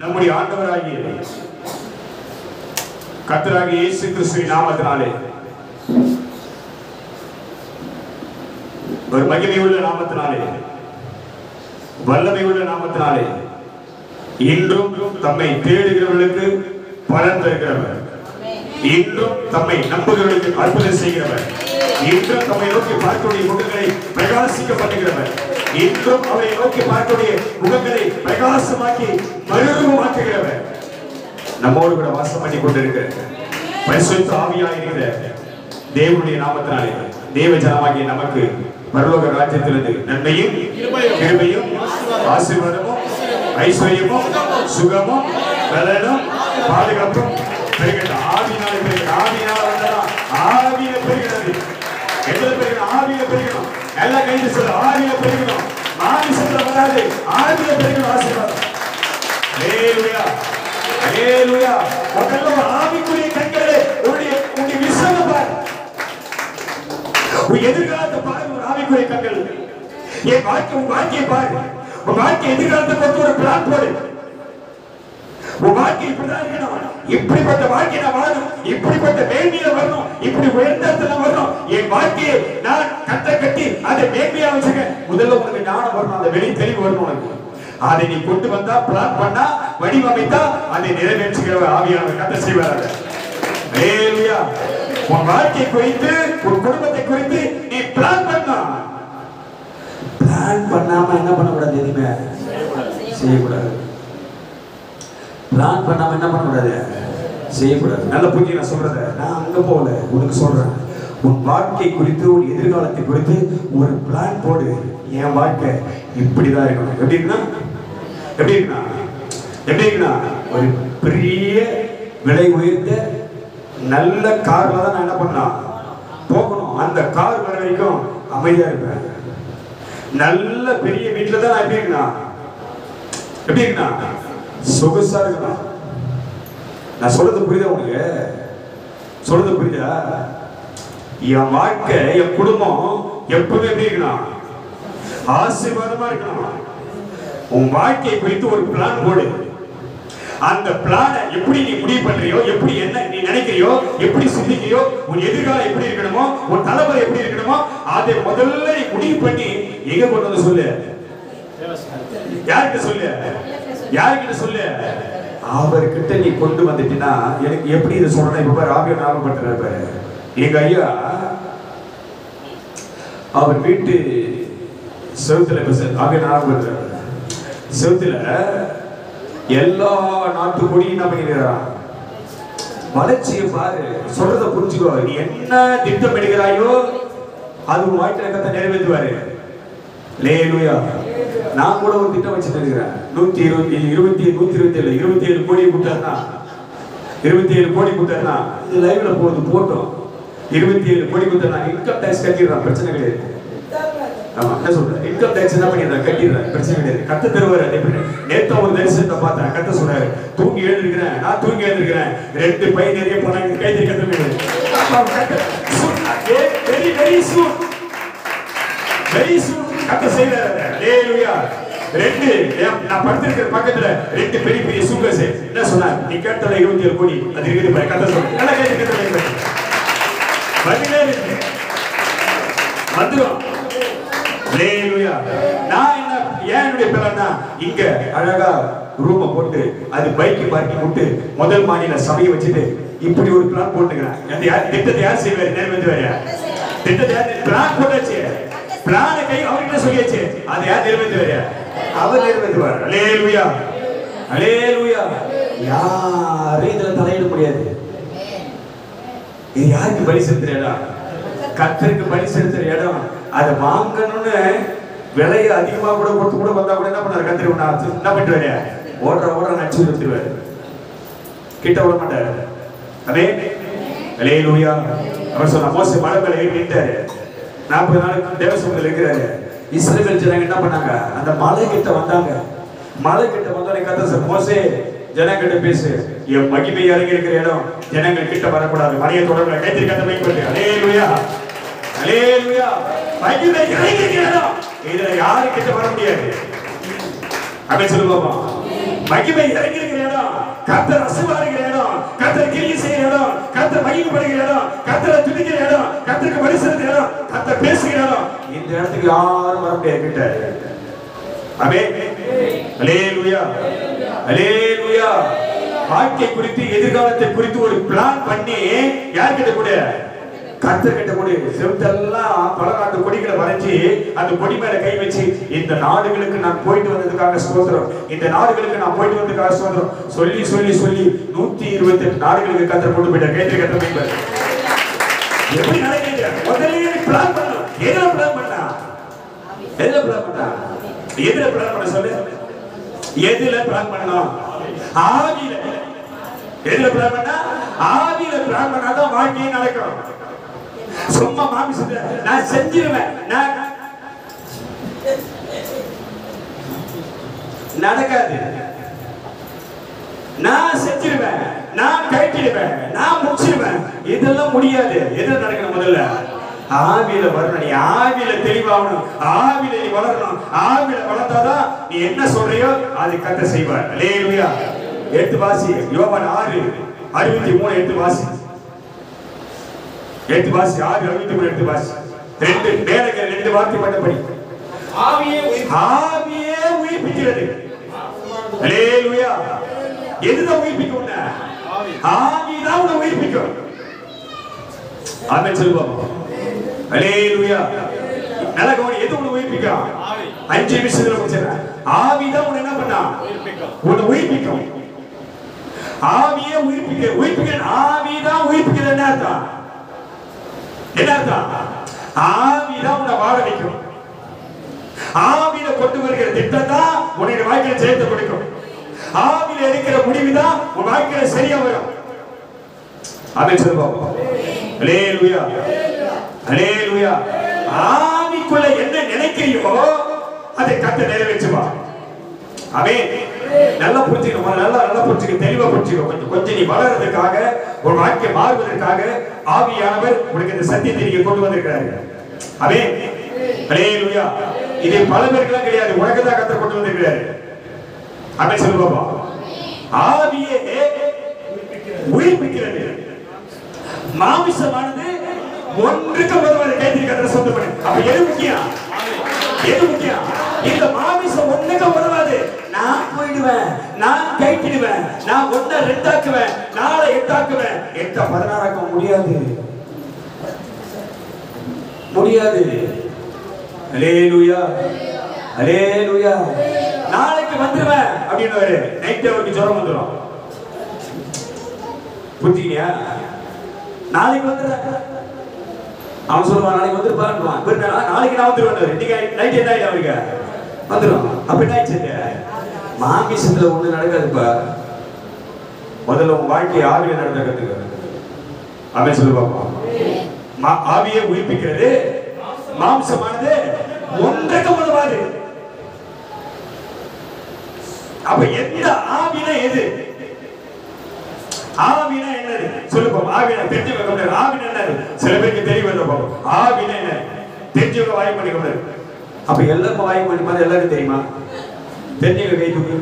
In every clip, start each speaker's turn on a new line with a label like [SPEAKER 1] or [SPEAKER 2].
[SPEAKER 1] நம்முடைய ஆண்டவராகிய கர்த்தராகிய இயேசு கிறிஸ்துவின் நாமத்தினாலே ஒரு மகிமையுள்ள நாமத்தினாலே வல்லமையுள்ள நாமத்தினாலே இன்றும் தம்மை தேடுகிறவர்களுக்கு பலன் தருகிறவர், இன்றும் தம்மை நம்புகிறவர்களுக்கு அற்புதம் செய்கிறவர், இன்றும் தம்மை நோக்கி பார்க்கக்கூடிய முகங்களை பிரகாசிக்க பண்ணுகிறவர், இன்றும் அவரை நோக்கி பார்க்கக்கூடிய முகங்களை பிரகாசமாக்கி மறுரூபமாக்குகிறவர், நம்மோடு கூட வாசம் பண்ணி கொண்டிருக்கிற பரிசுத்த ஆவியாயிருக்கிற தேவனுடைய நாமத்தினாலே தேவ ஜனமாகிய நமக்கு பரலோக ராஜ்யத்திலிருந்து நன்மையும் கிருபையும் ஆசீர்வாதமும் ஐஸ்வர்யமும் சுகமும் பலனும் பாதுகாப்பும் பெறுகின்ற ஆவியினாலே பெறுகிற ஆவியினால வந்தா ஆவியில பெறுகிறது. எதுல பெறுகிற ஆவியில பெறுகிறோம். எல்லா கைது சொல்ல ஆவியில பெறுகிறோம். மாமிசத்துல வராது, ஆவியில பெறுகிறோம் ஆசீர்வாதம். ஹalleluya ஹalleluya. முதல்ல ஆவிக்குரிய கண்களே உன்னுடைய விசுவாசம் பார், உன் எதிர்காலத்தை பாரு. ஒரு ஆவிக்குரிய கண்கள் என் வாழ்க்கையை பாரு. உன் வாழ்க்கை எதிர்காலத்தை பொறுத்து ஒரு பிளான் போடு. உன் வாழ்க்கை இப்படிதான் இருக்கணும், இப்படிப்பட்ட வாழ்க்கை நான் வாழணும், இப்படிப்பட்ட மேன்மையில வரணும், இப்படி உயர்ந்த இடத்துல வரணும். என் வாழ்க்கையை நான் கட்டி அதை மேன்மையா வச்சுக்க. முதல்ல உனக்கு ஞானம் வரணும், அந்த வெளி தெளிவு வரணும் உனக்கு. அதை நீ கொண்டு வந்தா, பிளான் பண்ணா, வடிவமைத்தா அதை நிறைவேற்றுகிற ஆவியானவர் கத்த செய்வார். ஹalleluya. உன் வாழ்க்கை குறித்து, உன் குடும்பத்தை குறித்து நீ பிளான் பண்ணா. பிளான் பண்ணாம என்ன பண்ணக்கூடாது, எதுவுமே செய்யக்கூடாது. பிளான் பண்ணாம என்ன பண்ணக்கூடாது, செய்யக்கூடாது. நல்ல புரிஞ்சு நான் சொல்றத, நான் அங்க போகல, உனக்கு சொல்றேன். உன் வாழ்க்கை குறித்து, உன் எதிர்காலத்தை குறித்து ஒரு பிளான் போடு. என் வாழ்க்கை இப்படிதான் இருக்கணும். எப்படி இருக்குன்னா, எப்படி இருக்குன்னா, எப்படி இருக்குன்னா, ஒரு பெரிய விலை உயர்ந்த நல்ல கார்ல தான் நான் என்ன பண்ணலாம் போகணும். அந்த கார் வர வரைக்கும் அமைதியா இருப்பேன். நல்ல பெரிய வீட்டுல தான் நான் எப்படி இருக்குன்னா, எப்படி இருக்குன்னா, சொகுசா இருக்கணும். நான் சொல்றது புரியுதா உனக்கு? சொல்றது புரியுதா? என் வாழ்க்கை, என் குடும்பம் எப்பவுமே எப்படி இருக்கணும், ஆசீர்வாதமா இருக்கணும். உன் வாழ்க்கையை குறித்து ஒரு பிளான் போடு. அந்த பிளானை எப்படி நீ முடிவு பண்றியோ, எப்படி என்ன நீ நினைக்கிறியோ, எப்படி சிந்திக்கிறியோ, உன் எதிர்காலம் எப்படி இருக்கணுமோ, உன் தலைமுறை எப்படி இருக்கணுமோ, அதை முதல்ல நீ முடிவு பண்ணி எங்க கொண்டு வந்து சொல்லு. யார்கிட்ட சொல்லு? யார்கிட்ட சொல்லு? அவர்கிட்ட நீ கொண்டு வந்துட்டீங்கன்னா, எனக்கு எப்படி இதை சொல்றேன் இப்ப பாரு, ஆவிய ஞாபகப்படுத்துற பாரு. எங்க ஐயா அவர் வீட்டு செவுத்துல ஆவிய ஞாபகப்படுத்துற செவுத்துல எல்லா நாட்டு கொடியும் என்ன பண்ணிக்கிறான், வளர்ச்சியை பாரு. சொல்றத புரிஞ்சுக்கோ. நீ என்ன திட்டம் எடுக்கிறாயோ அது உன் வாழ்க்கையில கத்த நிறைவேற்றுவாரு. ஹalleluya. நான் கூட ஒரு திட்டம் வச்சுட்டு இருக்கிறேன். 127 கோடி கூட்டாருன்னா, 27 கோடி கூட்டாருன்னா, இது லைவ்ல போகுது, போட்டோம். 27 கோடி கூட்டாருன்னா இன்கம் டாக்ஸ் கட்டிடுறான், பிரச்சனை கிடையாது. ஆமா, என்ன சொல்றேன், இன்கம் டாக்ஸ் என்ன பண்ணிடுறேன், கட்டிடுறேன், பிரச்சனை கிடையாது. கத்த தருவாரு. நேற்று ஒரு தரிசனத்தை பார்த்தேன். கத்த சொல்றாரு, தூங்கி எழுந்திருக்கிறேன், நான் தூங்கி எழுந்திருக்கிறேன், 2 பை நிறைய பணம் கைது கட்ட முடியாது. வெரி சூன் கத்த செய்யறாரு. ஹalleluya. 2 நான் படுத்திருக்கிற பக்கத்துல 2 பெரிய பெரிய சூட்கேஸ். என்ன சொன்னார், நீ கேட்டல 27 கோடி அது இருக்குது பாரு. கத்த சொல்றாரு, நல்லா கைது கட்ட முடியாது. பதிலே இருக்கு வந்துரும். ஹalleluya. நான் என்ன என்னுடைய பிளான்னா, இங்க அழகா ரூமை போட்டு அது பைக் பார்க்கிங் விட்டு முதல் மாடியில சபையை வச்சுட்டு இப்படி ஒரு பிளான் போட்டுக்கிறேன். அந்த யார் திட்டத்தை யார் செய்வாரு, நிறைவேற்றுவாரு. திட்டத்தை யார் பிளான் போட்டாச்சு, பிளான கை அவர்கிட்ட சொல்லியாச்சு, அதை யார் நிறைவேற்றுவாரு, அவர் நிறைவேற்றுவார். ஹalleluya ஹalleluya. யாரும் இதுல தலையிட முடியாது. இது யாருக்கு பலி செலுத்துற இடம், கர்த்தருக்கு பலி செலுத்துற இடம். அதை வாங்கணும்னு விலையை அதிகமா கூட கொடுத்து கூட வந்தா கூட என்ன பண்ணாரு, கர்த்தர் என்ன பண்ணிட்டு ஓடுற நச்சு விட்டுருவாரு, கிட்ட விட மாட்டாரு. அதே ஹalleluya. அவர் சொன்ன மோசே மலை மேல ஏறி நின்றாரு. 40 நாளுக்கு தேவசபையில் இருக்கிறாரு. இஸ்ரவேல் ஜனங்க என்ன பண்ணாங்க, அந்த மலை கிட்ட வந்தாங்க. மலை கிட்ட வந்தோடனே கர்த்தர் சொன்னார், மோசே ஜனங்கிட்ட பேசு, என் மகிமை இறங்கி இருக்கிற இடம், ஜனங்கள் கிட்ட வரக்கூடாது, மலையை தொடர்பு கைத்திரி கத்த வைக்க. ஹalleluya ஹalleluya. மகிமை இறங்கி இருக்கிற இடம், இதுல யாரு கிட்ட வர முடியாது. அப்படி சொல்லுவோமா, மகிமை இறங்கியிருக்கிற இடம், கர்த்தர் அசைவாடுகிற இடம், கர்த்தர் கிரியை செய்கிற இடம், கர்த்தர் மகிமைப்படுகிற இடம், கர்த்தரை துதிக்கிற இடம், கர்த்தருக்கு வழி செலுத்துகிற இடம், கர்த்தர் பேசுகிற இடம். இந்த இடத்துக்கு யாரும் வர முடியாது கிட்ட. ஆமென். அல்லேலூயா, அல்லேலூயா. வாழ்க்கை குறித்து, எதிர்காலத்தை குறித்து ஒரு பிளான் பண்ணி யார் கிட்ட கூட? கர்த்தர் கிட்ட கூட. செவுத்தெல்லாம் பல நாட்டு கொடிகளை வரைஞ்சி அந்த கொடி மேல கை வச்சு, இந்த நாடுகளுக்கு நான் போயிட்டு வந்ததுக்காக ஸ்தோத்திரம், இந்த நாடுகளுக்கு நான் போயிட்டு வந்ததுக்காக ஸ்தோத்திரம் சொல்லி சொல்லி சொல்லி 128 நாடுகளுக்கு கர்த்தர் கொண்டு போயிட்டார். கேட்டு கர்த்தர் போயிட்டார். எப்படி நடக்குது? முதல்லயே பிளான் பண்ணணும். எதுல பிளான் பண்ணா? எதுல பிளான் பண்ணா? எதுல பிளான் பண்ண சொல்லு? எதுல பிளான் பண்ணணும்? ஆவியில. எதுல பிளான் பண்ணா? ஆவியில பிளான் பண்ணாதான் வாழ்க்கையே நடக்கும். சும்மா மாமிசத்தை நான் செஞ்சிருவேன், நடக்காது. நான் செஞ்சிருவேன், நான் கைட்டிடுவேன், நான் முடிச்சிருவேன், இதெல்லாம் முடியாது. எது நடக்கணும்? முதல்ல ஆவியில வரணும். நீ ஆவியில தெளிவாகணும், ஆவியில நீ வளரணும். ஆவியில வளர்த்தாதான் நீ என்ன சொல்றியோ அது கர்த்தர் செய்வார். அல்லேலூயா. எடுத்து வாசி, யோவான் 6:63 எடுத்து வாசி. எடுத்து வாசி. 6:63 எடுத்து வாசி. ரெண்டு மேலங்க ரெண்டு வார்த்தை மட்டும் படி. ஆவியே உயிர்ப்பிக்கிறது. அல்லேலூயா. எதுதான் உயிர்ப்பிக்கும்? ஆவிதான் உன்னை உயிர்ப்பிக்கும். ஆமென் சொல்லுவோம். அல்லேலூயா. நல்லா கவனி. எது உன்னை உயிர்ப்பிக்கும்? 5 நிமிஷத்துல முடிச்சிடறேன். ஆவிதான் உன்னை என்ன பண்ணா? உன்னை உயிர்ப்பிக்கும். ஆவியே உயிர்ப்பிக்க. உயிர்ப்பிக்க. ஆவிதான் உயிர்ப்பிக்கிறது. என்ன அர்த்தம்? என்ன அர்த்தம்? ஆவிதான் உன்னை வாழ வைக்கும். ஆவியில கொண்டு வருகிற திட்டம் தான் உன்னுடைய வாழ்க்கையில ஜெயத்தை கொடுக்கும். ஆவியில எடுக்கிற முடிவுதான் உன் வாழ்க்கையில சரியா வரும். ஆமென் சொல்லுவோம். அல்லேலூயா, அல்லேலூயா. ஆவிக்குள்ள என்ன நினைக்கிறியோ அதை கர்த்தர் நிறைவேற்றுவா. ஆமென். நல்லா புரிஞ்சுக்கணும். நல்லா புரிஞ்சுக்க, தெளிவா புரிஞ்சுக்க. கொஞ்சம் நீ வளர்றதுக்காக, ஒரு வாழ்க்கை மாறுவதற்காக ஆவியானவர் உனக்கு இந்த சத்தியத்தை நீங்க கொண்டு வந்திருக்கிறாரு. ஆமென். அல்லேலூயா. இது பல பேருக்குலாம் கிடையாது, உனக்கு தான் கர்த்தர் கொண்டு வந்திருக்கிறாரு. ஆமென் சொல்லுவோம். ஆவியே உயிர்ப்பிக்கிறது. மாமிசமானது ஒன்றுக்கு உதவாது. கைதி கர்த்தர் சொந்த பண்ணு. அப்ப எது முக்கியம்? எது முக்கியம்? இந்த மாமிசம் ஒண்ணுக்கு உதவாது. நான் போயிடுவேன், நான் கைட்டிடுவேன், நான் 1 2 ஆக்குவேன், 4 8 ஆக்குவேன், 8 16 ஆக்க முடியாது, முடியாது. அல்லேலூயா, அல்லேலூயா. நாளைக்கு வந்துருவேன் அப்படின்னு நைட் அவருக்கு ஜுரம் வந்துடும். புரிஞ்சுக்கியா? நாளைக்கு வந்துடுறேன் அவன் சொல்லுவான். நாளைக்கு வந்துருப்பான். நாளைக்கு நான் வந்துருவேன். இன்னைக்கு நைட் என்ன ஆயிடும்? அவருக்கு வந்துடும். அப்ப என்ன ஆயிடுச்சு? மாமிசத்துல ஒண்ணு நடக்காதுப்பா. முதல்ல உன் வாழ்க்கையை ஆவியை நடந்த கத்துக்க. அவன் சொல்லுவாப்பா. ஆவியை உயிர்ப்பிக்கிறது, மாம்சமானது ஒன்றுக்கு உதவாது. அப்ப எந்த ஆவினா எது? ஆவினா என்னது? சொல்லுப்போம். ஆவினா தெரிஞ்சு வைக்க முடியாது. ஆவினா என்னது? சில பேருக்கு தெரியவில்லை. பாப்போம். ஆவினா என்ன தெரிஞ்சவங்க வாய் பண்ணிக்க முடியாது. அப்ப எல்லாருக்கும் வாய் பண்ணி மாதிரி எல்லாருக்கும் தெரியுமா? தெரிஞ்சவங்க கை தூக்கு.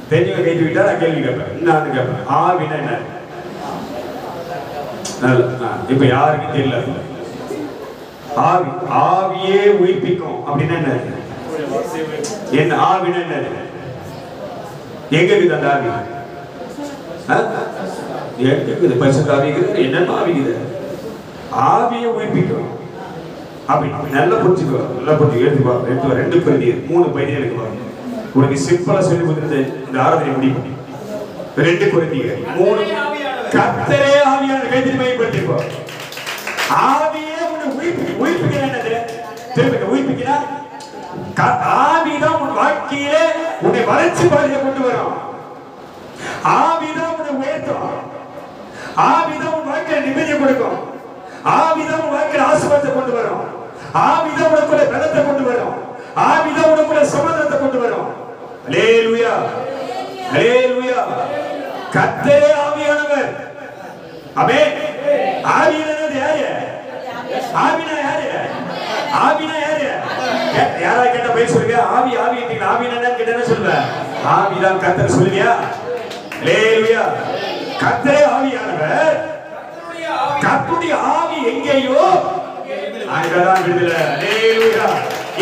[SPEAKER 1] தெரிஞ்சவங்க கை தூக்கிட்டா நான் கேள்வி கேட்பேன். நான் கேட்பேன், ஆவினா என்ன? இப்ப யாருக்கும் தெரியல. ஆவி, ஆவியே உயிர்ப்பிக்கும் அப்படின்னா என்ன? என்ன ஆவினா என்ன? எங்க இருக்குது அந்த ஆவி? பரிசுத்த ஆவி இருக்குது. என்னென்ன ஆவி இருக்குது? ஆவியை உயிர்ப்பிக்கும். அப்படி நல்லா புரிஞ்சுக்கோ. நல்லா புரிஞ்சு எடுத்துக்கோ. 2 Corinthians 3 பதினேழுக்கு வாங்க. உனக்கு சிம்பிளா சொல்லி கொடுத்துட்டு இந்த ஆராதனை முடியும். 2 Corinthians 3. கர்த்தரே ஆவியான கைதில் மையப்படுத்திக்கோ. ஆவியே உன்னை உயிர்ப்பிக்கிற என்னது? திரும்ப உயிர்ப்பிக்கிறா. ஆவிதான் உன் வாழ்க்கையிலே உன்னை வளர்ச்சி பாதையை கொண்டு வரும். ஆவிதான் உன்னை உயர்த்தும். ஆவிதான் உன் வாழ்க்கையில நிம்மதியை கொடுக்கும். ஆவிதான் உன் வாழ்க்கையில ஆசீர்வாதத்தை கொண்டு வரும். ஆவிதான் உனக்குள்ள பலத்தை கொண்டு வரும். ஆவிதான் உனக்குள்ள சமாதானத்தை கொண்டு வரும். அல்லேலூயா, அல்லேலூயா. கர்த்தரே ஆவியானவர். ஆமென். ஆவியானவர் யாரு? ஆவினா யாரு? ஆவினா யாரு? யாராவது கேட்ட போய் சொல்லுங்க, ஆவி ஆவி ஆவி என்னன்னு கேட்டா சொல்லுவேன், ஆவிதான் கர்த்தர் சொல்லுவியா? அல்லேலூயா. கர்த்தரே ஆவியானவர். கர்த்தருடைய ஆவி எங்கேயோ அங்கதான் விடுதலை. அல்லேலூயா.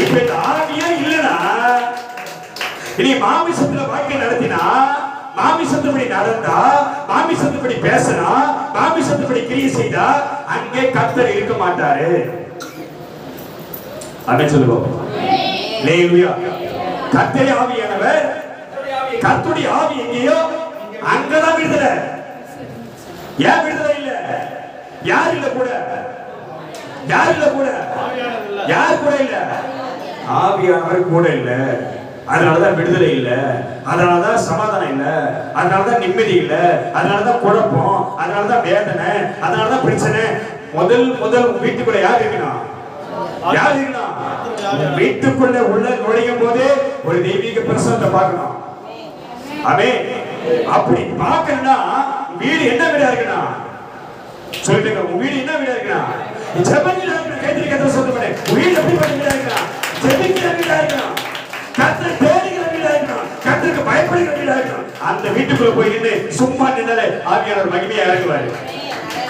[SPEAKER 1] இப்ப இந்த ஆவியே இல்லனா, இனி மாமிசத்துல வாழ்க்கை நடத்தினா, மாமிசத்துப்படி நடந்தா, மாமிசத்துப்படி பேசினா, மாமிசத்துப்படி கிரியை செய்தா, அங்கே கர்த்தர் இருக்க மாட்டாரு. அமே சொல்லுவோம். அல்லேலூயா. கர்த்தரே ஆவியானவர். கர்த்தருடைய ஆவி எங்கேயோ அங்கதான் விடுதலை. ஏன் விடுதலை இல்ல? யார் இல்ல கூட? யார் இல்ல கூட? யார் கூட இல்ல? ஆவியானவர் கூட இல்ல. அதனாலதான் விடுதலை இல்ல, அதனாலதான் சமாதானம் இல்ல, அதனாலதான் நிம்மதி இல்ல, அதனாலதான் குழப்பம், அதனாலதான் வேதனை, அதனாலதான் பிரச்சனை. முதல் வீட்டுக்குள்ள யார் இருக்கணும்? யார் இருக்கணும்? வீட்டுக்குள்ள உள்ள நுழையும் போதே ஒரு தெய்வீக பிரசன்னத்தை பார்க்கணும். ஆமென். அப்படி பார்க்கணும்னா வீடு என்ன வீடா இருக்கணும்? சொல்லிட்டு உங்க வீடு என்ன வீடா இருக்கணும்? ஜெபம் வீடா இருக்கணும். கைத்தறி கதை சொல்லுங்க. வீடு எப்படி வீடா இருக்கணும்? ஜெபிக்கிற வீடா இருக்கணும். கர்த்தரை தேடுகிற வீடா இருக்கணும். கர்த்தருக்கு பயப்படுகிற வீடா இருக்கணும். அந்த வீட்டுக்குள்ள போய் நின்று சும்மா நின்னாலே ஆவியானவர் மகிமையா இறங்குவாரு.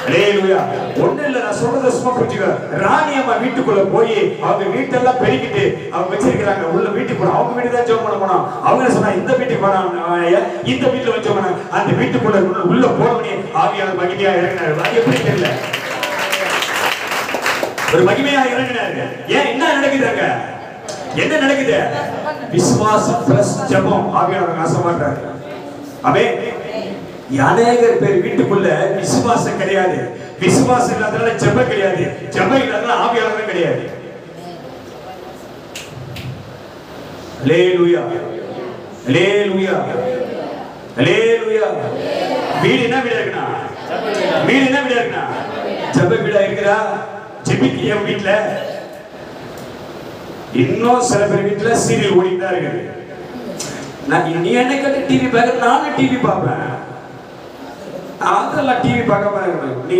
[SPEAKER 1] அல்லேலூயா. ஒண்ணு இல்ல, நான் சொல்றத சும்மா புரிஞ்சுக்க. ராணி அம்மா வீட்டுக்குள்ள போய் அவங்க வீட்டெல்லாம் பெருக்கிட்டு அவங்க வச்சிருக்காங்க. உள்ள வீட்டுக்குள்ள அவங்க வீட்டு தான் ஜெபம் பண்ண போனோம். அவங்க சொன்னா இந்த வீட்டுக்கு போனாங்க, இந்த வீட்டுல வச்சு போனாங்க. அந்த வீட்டுக்குள்ள உள்ள போனவனே ஆவியானவர் மகிமையா இறங்கினாரு. அது எப்படி தெரியல, ஒரு மகிமையா இறங்கினாரு. ஏன் என்ன நடக்குதுங்க? என்ன நடக்குது? விசுவாசம் பிளஸ் ஜெபம். ஆவியானவர் ஆசைப்படுறாரு. ஆமென். அநேகர் பேர் வீட்டுக்குள்ள விசுவாசம் கிடையாது. விசுவாசம் இல்லாதனால ஜெபம் கிடையாது. ஜெபம் இல்லாதனால ஆவியானவர் கிடையாது. அல்லேலூயா. அல்லேலூயா. அல்லேலூயா. வீடு என்ன வீடா இருக்குனா? வீடு என்ன வீடா இருக்குனா? ஜெப வீடா இருக்குதா? ஜெபிக்கிற வீட்ல இன்னும் சில பேர் வீட்டுல சீரியல் ஓடிட்டு தான் இருக்குது. நீ என்ன கேட்டு டிவி பார்க்க, நானும் டிவி பார்ப்பேன். அதெல்லாம் டிவி பார்க்காம நீ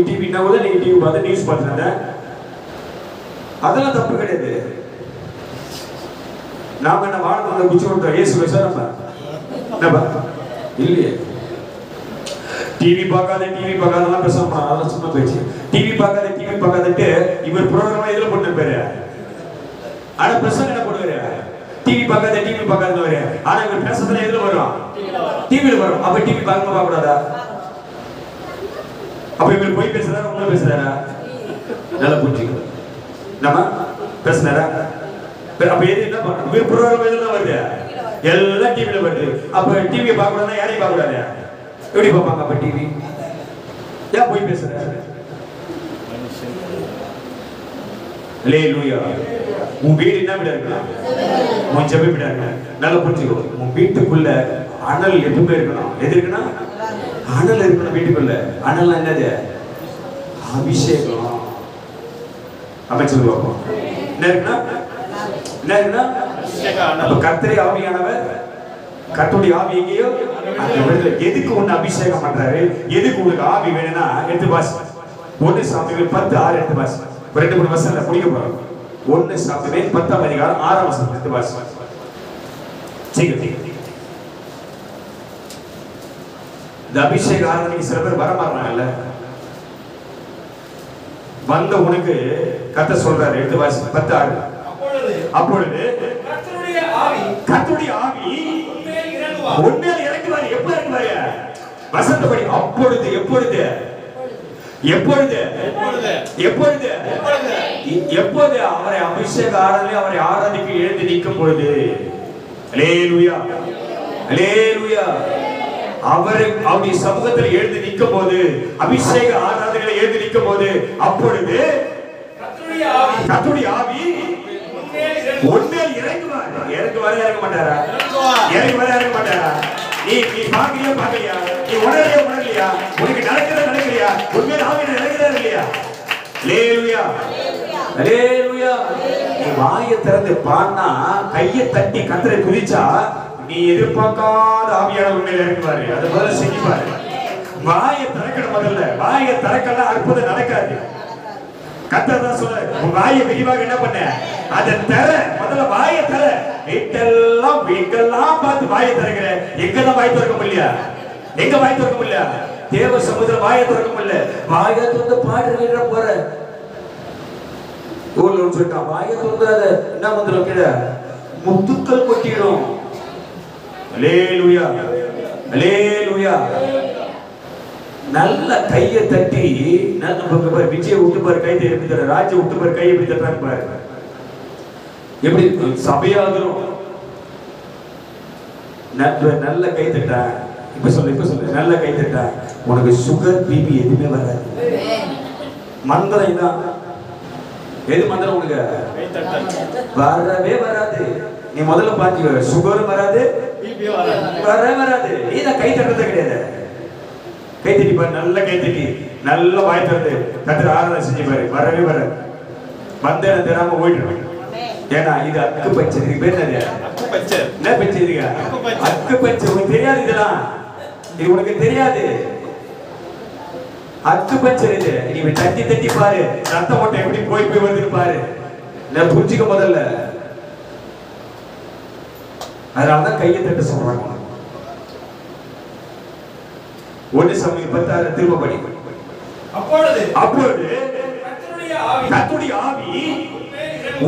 [SPEAKER 1] டிவி நீங்க டிவி பார்த்து நியூஸ் பார்த்துருந்த, அதெல்லாம் தப்பு கிடையாது. நாம என்ன வாழ்க்கை குச்சி கொடுத்தோம் இயேசு பேச நம்ம இல்லையே. டிவி பார்க்காதெல்லாம் பேச போனா அதெல்லாம் சும்மா போயிடுச்சு. டிவி பார்க்காதட்டு இவர் ப்ரோக்ராம் எதுல போட்டு பேரு, ஆனா பிரசங்க என்ன போடுவாரு? டிவி பார்க்காத வரு. ஆனா இவர் பேசுறதுல எதுல வரும்? டிவில வரும். அப்ப டிவி பார்க்க கூடாதா? அப்ப இவர் போய் பேசுறாரா உங்களை பேசுறாரா? நல்லா புரிஞ்சுக்கணும். நம்ம பேசுனாரா? அப்ப எது என்ன பண்ணும்? இவர் ப்ரோக்ராம் எதுல வருது? எல்லாம் டிவில வருது. அப்ப டிவியை பார்க்க கூடாதா? யாரையும் பார்க்க கூடாது. எப்படி பார்ப்பாங்க அப்ப டிவி? ஏன் போய் பேசுறாரு? அல்லேலூயா. உன் வீடு என்ன வீடா இருக்கணும்? உன் ஜெப வீடா இருக்கணும். நல்லா புரிஞ்சுக்கோ. உன் வீட்டுக்குள்ள அனல் எப்பவுமே இருக்கணும். எது இருக்கணும்? அனல் இருக்கணும் வீட்டுக்குள்ள. அனல் என்னது? அபிஷேகம். அப்படி சொல்லுவாங்க. என்ன இருக்குன்னா? என்ன இருக்குன்னா? அப்ப கர்த்தரே ஆவியானவர். கர்த்தருடைய ஆவி எங்கேயோ எதுக்கு ஒண்ணு அபிஷேகம் பண்றாரு? எதுக்கு உங்களுக்கு ஆவி வேணும்னா எடுத்து பாஸ். 1 சாமுவேல் 10:6 எடுத்து பாஸ். 2-3 வசனத்துல முடிக்க போறோம். 1 சாமுவேல் 10ஆம் அதிகாரம் 6ஆம் வசனம் எடுத்து பாஸ். சீக்கிரம். இந்த அபிஷேக ஆராதனைக்கு சில பேர் வர மாட்டாங்கல்ல. வந்த உனக்கு கர்த்தர் சொல்றாரு எடுத்து வாசி 10:6. அப்பொழுது கர்த்தருடைய ஆவி உன்மேல் இறங்குவார். எப்ப இறங்குவாரு? வசனப்படி. அப்பொழுது எப்பொழுது அவரை அபிஷேக ஆராதனை அவரை ஆராதிக்க எழுந்து நிற்கும் பொழுது. அல்லேலூயா. அல்லேலூயா. அவரை அவருடைய சமூகத்தில் எழுந்து நிற்கும் போது, அபிஷேக ஆராதனைகளை எழுந்து நிற்கும் போது, அப்பொழுது கர்த்தருடைய ஆவி உன்மேல் இறங்குவார். இறங்க மாட்டாரா? இறங்க மாட்டாரா? நீ பாக்கலையா? நீ உணரலையா? உனக்கு நடக்கலையா? உண்மையில ஆவியில இறங்குறாரு இல்லையா? அல்லேலூயா. அல்லேலூயா. நீ வாயை திறந்து பாடினா, கையை தட்டி கர்த்தரை துதிச்சா, நீ எதிர்பார்க்காத ஆவியானவர் உண்மையில இறங்குவாரு. அது முதல்ல செஞ்சுப்பாரு. வாயை திறக்கணும். முதல்ல வாயை திறக்கலாம் அற்புதம் நடக்காது. கர்த்தர் தான் சொல்றாரு, உன் வாயை விரிவாக என்ன பண்ண, அதை தர, முதல்ல வாயை தர. எங்கெல்லாம் பார்த்து வாயை திறக்கிற, எங்கதான் வாய் திறக்க முடியல, எங்க வாய் திறக்க முடியல, தேவ சமுதிரம் வாயை திறக்க முடியல. வாயை திறந்து பாட்டு போற ஊர்ல சொல்லிட்டான், வாயை திறந்தாத என்ன வந்துடும், கீழே முத்துக்கள் கொட்டிடும். அல்லேலூயா, அல்லேலூயா. நல்ல கையை தட்டி, நம்ம விஜய விட்டு பாரு, கை எப்படி தர, ராஜ்ய விட்டு பாரு, கை எப்படி தட்டுறாங்க பாரு, எப்படி சபையாகிறோம். நல்ல கை தட்டா, இப்ப சொல்லு நல்ல கை தட்டா, உனக்கு சுகர் பிபி எதுவுமே வராது. மந்திரம் தான். எது மந்திரம்? உனக்கு வரவே வராது. நீ முதல்ல பாத்தீங்க, சுகரும் வராது, வரவே வராது. நீ தான் கை தட்டுறதே கிடையாது. கை தட்டி பாரு, நல்ல கை தட்டி, நல்ல வாய் திறந்து கர்த்தர் ஆராதனை செஞ்சு பாரு, வரவே வராது. வந்தேன் தெரியாம போயிட்டு. ஏன்னா இது அக்கு பச்சை. இது பேர் என்ன? என்ன பச்சை? இதுங்க அக்கு பச்சை. உனக்கு தெரியாது இதெல்லாம், இது உனக்கு தெரியாது. அக்கு பச்சை இது. நீ தட்டி தட்டி பாரு, ரத்த ஓட்டம் எப்படி போய் வருதுன்னு பாரு. நான் புரிஞ்சுக்க முதல்ல. அதனாலதான் கையை தட்ட சொல்றாங்க. 1 சாமுவேல் 16 திரும்ப படி. அப்பொழுது கர்த்தருடைய ஆவி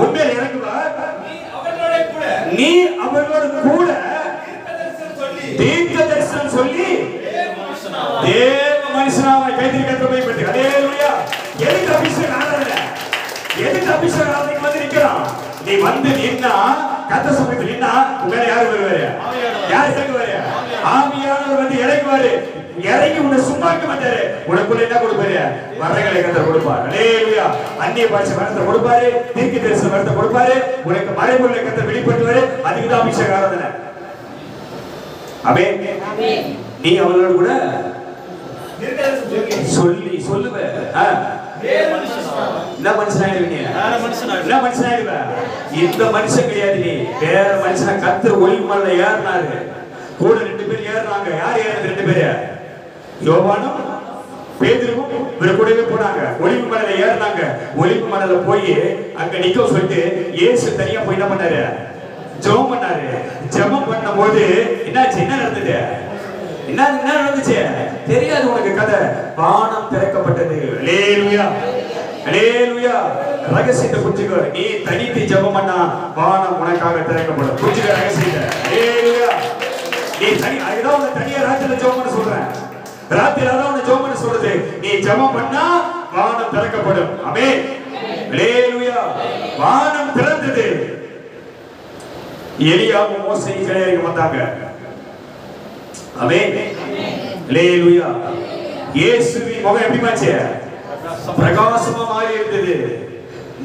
[SPEAKER 1] உன்மேல் இறங்குவார், நீ அவர்களோடு கூட தீர்க்க தரிசனம் சொல்லி தேவ மனுஷனாவாய். கைதிரி கர்த்தரை பயன்படுத்தி. அல்லேலூயா. எதுக்கு அபிஷேக ஆராதனை? எதுக்கு அபிஷேக ஆராதனைக்கு வந்து நிற்கிறான்? நீ வந்து நின்னா, கர்த்தர் சமூகத்தில் நின்னா, உங்களை யாரு வருவாரு? யார் இறங்குவாரு? ஆவியானவர் வந்து இறங்குவாரு. இறங்கி உன்னை சும்மா இருக்க மாட்டாரு. உனக்குள்ள என்ன கொடுப்பாரு? வரங்களை கர்த்தர் கொடுப்பார். அல்லேலூயா. அந்நிய பாஷை வரத்தை கொடுப்பாரு, தீர்க்க தரிசன வரத்தை கொடுப்பாரு, உனக்கு மறைபொருளை கர்த்தர் வெளிப்படுத்துவாரு. அதுக்கு தான் அபிஷேக ஆராதனை. ஆமென். நீ அவளோடு கூட சொல்லி சொல்லுவ. என்ன மனுஷனாயிருவீங்க? என்ன மனுஷனாயிருவ? இந்த மனுஷன் கிடையாது, நீ வேற மனுஷனா. கர்த்தர் ஒளிவு மலையில ஏறினாரு, கூட 2 பேர் ஏறினாங்க. யார் ஏறினது? 2 பேரு, யோவானும் பேதுருவும் இவரு கூடவே போனாங்க. ஒளிவு மலையில ஏறினாங்க. ஒளிவு மலையில போய் அங்க நிக்க சொல்லிட்டு இயேசு தனியா போய் என்ன பண்ணாரு? ஜெபம் பண்ணாரு. ஜெபம் பண்ணும் போது என்னாச்சு? என்ன நடந்தது? என்ன நடந்துச்சு தெரியாது உனக்கு. கதை வானம் திறக்கப்பட்டது. அல்லேலூயா, அல்லேலூயா. ரகசியத்தை புரிஞ்சுக்கோ. நீ தனித்து ஜெபம் பண்ணா வானம் உனக்காக திறக்கப்படும். புரிஞ்சுக்க ரகசியத்தை. அல்லேலூயா. நீ தனி, அதுதான் உன்னை தனியா ராத்திரில ஜெபம் பண்ண சொல்றேன். ராத்திரில தான் உன்னை ஜெபம் பண்ண சொல்றது. நீ ஜெபம் பண்ணா வானம் திறக்கப்படும். ஆமென். அல்லேலூயா. வானம் திறந்தது. எலியாவும் மோசேயும் கரையேறி வந்தாங்க. ஆமென். அல்லேலூயா. இயேசுவின் முகம் எப்படி மாறிச்சு? பிரகாசமா மாறி இருந்தது.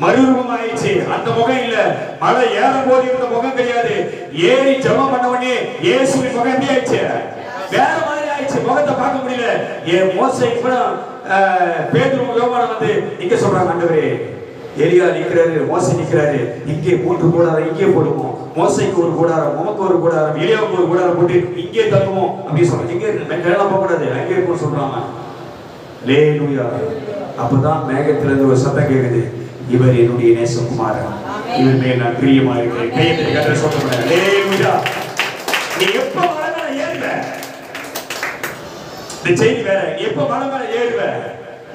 [SPEAKER 1] மறுரூபம் ஆயிடுச்சு. அந்த முகம் இல்ல, மலை ஏறும் போது இருந்த முகம் கிடையாது. ஏறி ஜெபம் பண்ண உடனே இயேசுவின் முகம் எப்படி ஆயிடுச்சு? வேற மாதிரி ஆயிடுச்சு. முகத்தை பார்க்க முடியல. மோசே கூட பேதுரு யோவான் வந்து நிக்க சொல்றாங்க. ஆண்டவரே, எலியா நிக்கிறாரு, மோசே நிக்கிறாரு, இங்கே 3 கூடாரம் இங்கே போடுவோம். மோசைக்கு ஒரு கூடாரம், உமக்கு ஒரு கூடாரம், எலியாவுக்கு ஒரு கூடாரம் போட்டு இங்கே தங்குவோம் அப்படின்னு சொல்றாங்க. இங்கே மேலாம் போக கூடாது, அங்கே இருக்கும் சொல்றாங்க. அல்லேலூயா. அப்பதான் மேகத்துல இருந்து ஒரு சத்தம் கேக்குது, இவர் என்னுடைய நேசகுமாரன், இவர் மேல் நான் பிரியமா இருக்கிறேன். கையெழுத்து கர்த்தர் சொல்றாங்க. அல்லேலூயா. நீ எப்ப மலை மேல ஏறுவ? இந்த செய்தி வேற. நீ எப்ப மலை மேல ஏறுவ?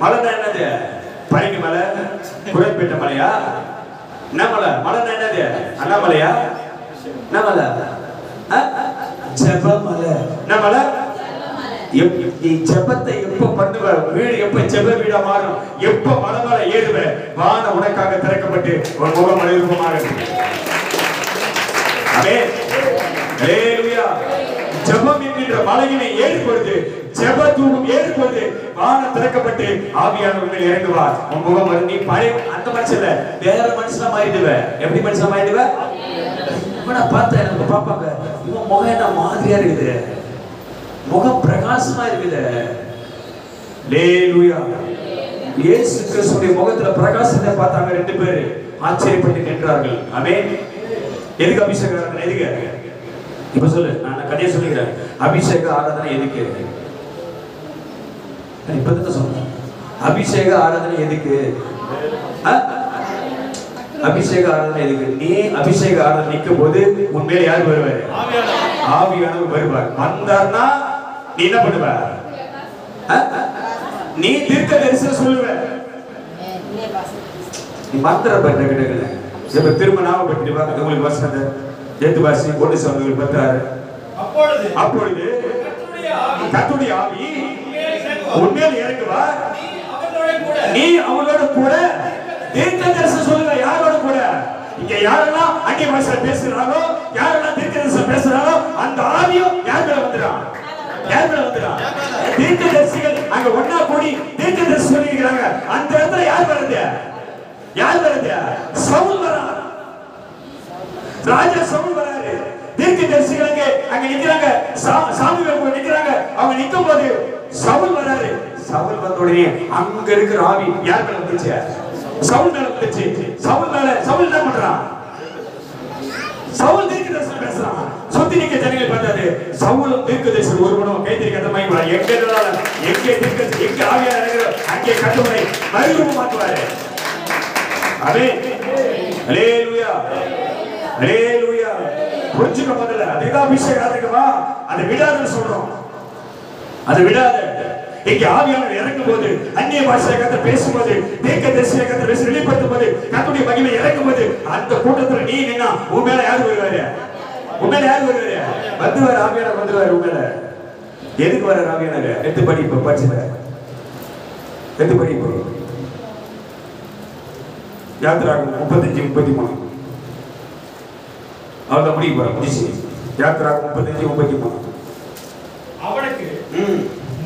[SPEAKER 1] மலைன்னா என்னது? பழனி மலை, குறைப்பேட்ட மலையா? என்ன மலை? மலைன்னா என்னது? அண்ணாமலையா? என்ன மலை? ஜெபமலை. என்ன மலை? நீ ஜெபத்தை எப்ப பண்ணுவ? வீடு எப்ப ஜெப வீடா மாறும்? எப்ப மலை மேல ஏறுவ? வானம் உனக்காக திறக்கப்பட்டு உன் முகம் மறுரூபமாக இருக்கும். ஆமென். அல்லேலூயா. ஜெபம் என்கிற மலையினை ஏறுபொழுது, ஜெப தூபம் ஏறுபொழுது வானம் திறக்கப்பட்டு ஆவியானவர் இறங்குவார். உன் முகம் நீ பழைய அந்த மனுஷன்ல வேற மனுஷனா மாறிடுவ. எப்படி மனுஷனா மாறிடுவ? இவனை பார்த்தா எனக்கு பாப்பாங்க, இவன் முகம் என்ன மாதிரியா இருக்குது, முகம் பிரகாசமா இருக்குது. அல்லேலூயா. இயேசு கிறிஸ்துவின் முகத்துல பிரகாசத்தை பார்த்தாங்க 2 பேர், ஆச்சரியப்பட்டு நின்றார்கள். ஆமென். எதுக்கு அபிஷேக ஆராதனை? எதுக்கு? இப்ப சொல்லு, நான் கதையை சொல்லுகிறேன். அபிஷேக ஆராதனை எதுக்கு? இப்பதான் சொன்னேன். அபிஷேக ஆராதனை எதுக்கு? அபிஷேக ஆராதனை எதுக்கு? நீ அபிஷேக ஆராதனை நிற்கும் போது உண்மையில யார் வருவாரு? ஆவியானவர் வருவார். வந்தார்னா நீ என்ன பண்ணுவ? நீ தீர்க்க தரிசனம் சொல்லுவ. நீ மந்திர பட்ட கிட்ட இப்ப திரும்ப ஞாபகப்படுத்தி உங்களுக்கு வசனத்தை ஏத்துவாசி போட்டு சொன்னவர்கள் பத்தாரு. அப்பொழுது கர்த்தருடைய ஆவி உண்மையில் இறங்குவார். நீ அவளோட கூட தீர்க்க தரிசனம் சொல்லுங்க. யாரோட கூட? இங்க யாரெல்லாம் அந்நிய பாஷையில பேசுறாங்களோ, யாரெல்லாம் தீர்க்க தரிசனம் பேசுறாங்களோ அந்த ஆவியும் யார் மேல வந்துறான்? யார் மேல வந்துறான்? தீர்க்க தரிசிகள் அங்க ஒண்ணா கூடி தீர்க்க தரிசனம் சொல்லிக்கிறாங்க. அந்த இடத்துல யார் வருது? யார் வருது? சவுல் வரான். ராஜா சவுல் வராரு. தீர்க்க தரிசிகள் அங்க நிக்கிறாங்க. சாமுவேல் நிக்கிறாங்க. அவங்க நிக்கும் போது சவுல் வராரு. சவுல் வந்த உடனே அங்க இருக்கிற ஆவி யார் மேல வந்துச்சு? சவுல் மேல வந்துச்சு. சவுல் என்ன பண்றான்? சவுல் தீர்க்க தரிசனம் பேசுறான். சுத்தி நிக்க ஜனங்கள் பார்த்தாரு. சவுலும் தீர்க்க தரிசனம் ஒருவனும் கைதிரிக்க தம்மை எங்க ஆவியா இருக்கிற அங்கே கட்டுமனை மறுரூபம் மாற்றுவாரு. ஆமென். ஹல்லேலூயா. ஹல்லேலூயா. புரிஞ்சுக்க முதல்ல அதுதான் அபிஷேகம் ஆராதனைவா. அதை விடாதுன்னு சொல்றோம். அதை விடாத. இங்க ஆவியானவர் இறங்கும் போது அந்நிய பாஷையை கர்த்தர் பேசும்போது தீர்க்க தரிசன கர்த்தர் பேசி வெளிப்படுத்தும் போது கர்த்தருடைய மகிமை இறங்கும் போது அந்த கூட்டத்துல நீ நின்னா உன் மேல யார் வருவாரு? உன் மேல யார் வருவாரு? வந்துவார். ஆவியானவர் வந்துவார் உன் மேல. எதுக்கு வர ஆவியானவர்? எடுத்து படி. இப்ப படிச்சுற எடுத்து படி. இப்போ யாத்திராகமம் 35:33 அவர்தான் முடிக்க போற. முடிச்சு யாத்திராகமம் 35:33 அவனுக்கு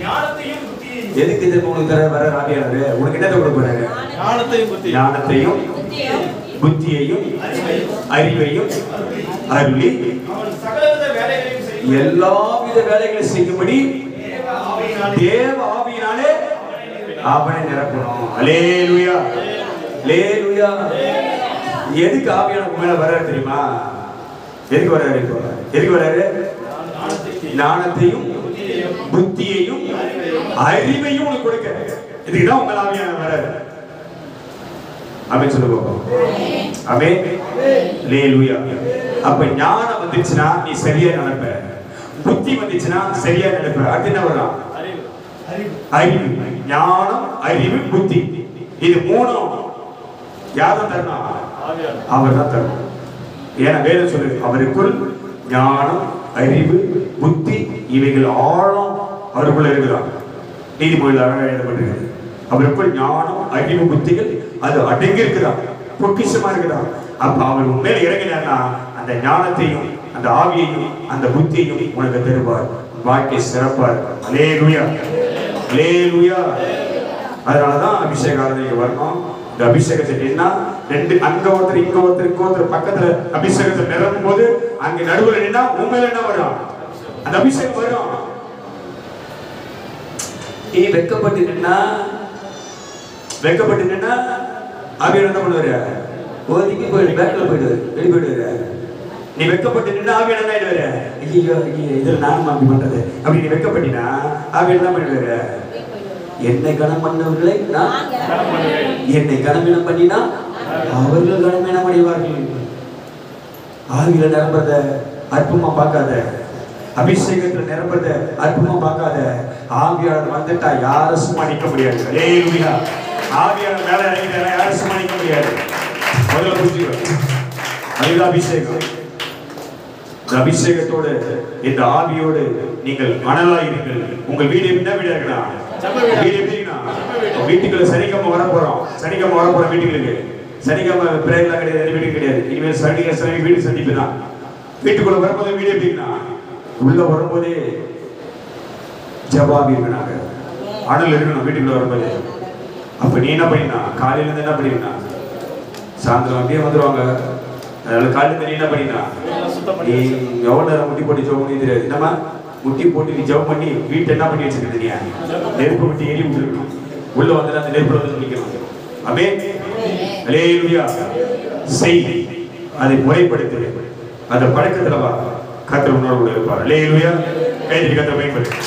[SPEAKER 1] ஞானத்தையும் புத்தியையும். எதுக்கு இது உங்களுக்கு தர வர ஆவியானவர்? உனக்கு என்னத்தை கொடுக்க போறாரு? ஞானத்தையும் புத்தியையும் அறிவையும் அருளி அவன் சகலவித வேலைகளையும் செய்யும். எல்லாவித வேலைகளையும் செய்யும்படி தேவ ஆவியினாலே அவனை நிரப்பணும். ஹல்லேலூயா. ஹல்லேலூயா. எதுக்கு ஆவியானவர் மேல வராரு தெரியுமா? எதுக்கு வராரு? எதுக்கு வராரு? ஞானத்தையும் புத்தியையும் அறிவையும் உனக்கு கொடுக்க. இதுதான் உங்கள் ஆவியானவர் வராரு. ஆமென் சொல்லுங்க. ஆமென். ஹல்லேலூயா. அப்ப ஞானம் வந்துச்சுனா நீ சரியா நடப்ப. புத்தி வந்துச்சுனா சரியா நடப்ப. அது என்ன வரும்? அறிவு. ஞானம், அறிவு, புத்தி. இது மூணும் யார் தரணும்? அவர் தான் தரணும். ஏன்னா வேதம் சொல்லுது அவருக்குள் ஞானம், அறிவு, புத்தி இவைகள் ஆழம் அவருக்குள்ள இருக்கிறாங்க. நீதிமொழியில் அழகாக எழுதப்பட்டிருக்கிறது. அவருக்குள் ஞானம், அறிவு, புத்திகள் அது அடங்கி இருக்கிறாங்க. பொக்கிஷமா இருக்கிறாங்க. அப்ப அவர் உண்மையில இறங்கினா அந்த ஞானத்தையும் அந்த ஆவியையும் அந்த புத்தியையும் உனக்கு தருவார். வாழ்க்கை சிறப்பா இருக்கும். ஹல்லேலூயா. ஹல்லேலூயா. அதனாலதான் அபிஷேக ஆராதனைக்கு வரணும். இந்த அபிஷேகத்தை நின்னா ரெண்டு அங்க ஒருத்தர் இங்க ஒருத்தர் பக்கத்துல அபிஷேகத்தை நிரப்பும் போது அங்க நடுவுல நின்னா உண்மையில என்ன வரும்? அந்த அபிஷேகம் வரும். நீ வெக்கப்பட்டு நின்னா ஆவியானவர் என்ன பண்ணுவாரு? ஒதுக்கி போயிடு. பேக்ல போயிடுவாரு. வெளியே போயிடுவாரு. நீ வெக்கப்பட்டு நின்னா ஆவியானவர் என்ன ஆயிடுவாரு? ஐயோ இதுல நானும் அப்படி பண்றது அப்படி நீ வெக்கப்பட்டினா ஆவியானவர் என்ன பண்ணுவாரு? என்னை கனம் பண்ணவர்களை நான் என்னை கனமீனம் பண்ணினா அவர்கள் கனமீனம் அடைவார்கள். ஆவியில நிரம்புறத அற்புதமா பார்க்காத. அபிஷேகத்துல நிரம்புறத அற்புதமா பார்க்காத. ஆவியாளர் வந்துட்டா யாரும் சும்மா நிற்க முடியாது. ஹல்லேலூயா. ஆவியாளர் மேல இறங்கிட்டா யாரும் சும்மா நிற்க முடியாது. முதல்ல புரிஞ்சுக்கோ. அதுதான் அபிஷேகம். இந்த அபிஷேகத்தோடு இந்த ஆவியோடு நீங்கள் மணலாயிருங்கள். உங்கள் வீடு என்ன வீடா இருக்கணும்? வீடு எப்படின்னா வீட்டுக்குள்ள சனிக்கிழமை வர போறோம். வீட்டுகளுக்கு சனிக்கிழமை பிரேயர்லாம் கிடையாது. வீட்டுக்கு கிடையாது. இனிமேல் சனி வீடு சந்திப்பு தான். வீட்டுக்குள்ள வரும்போது வீடு எப்படின்னா உள்ள வரும்போதே ஜவாபி இருக்கனாங்க அனல் இருக்கணும். வீட்டுக்குள்ள வரும்போது அப்ப நீ என்ன பண்ணினா காலையில இருந்து என்ன பண்ணினா சாயந்தரம் அப்படியே வந்துருவாங்க. அதனால காலையில நீ என்ன பண்ணினா நீ எவ்வளவு நேரம் முட்டி போட்டு ஜெபம் பண்ணி தெரியாது. என்னமா முட்டி போட்டு நீ ஜெபம் பண்ணி வீட்டை என்ன பண்ணி வச்சிருக்க? நீ நெருப்பு விட்டு எரி விட்டுருக்கணும். உள்ள வந்து அந்த நெருப்புல வந்து நிற்கணும். ஆமென். ஹல்லேலூயா. செய். அதை முறைப்படுத்து. அந்த பழக்கத்துல கர்த்தர் உன்னோடு இருப்பார். ஹல்லேலூயா. கைதட்டி கர்த்தரை பயன்படுத்து.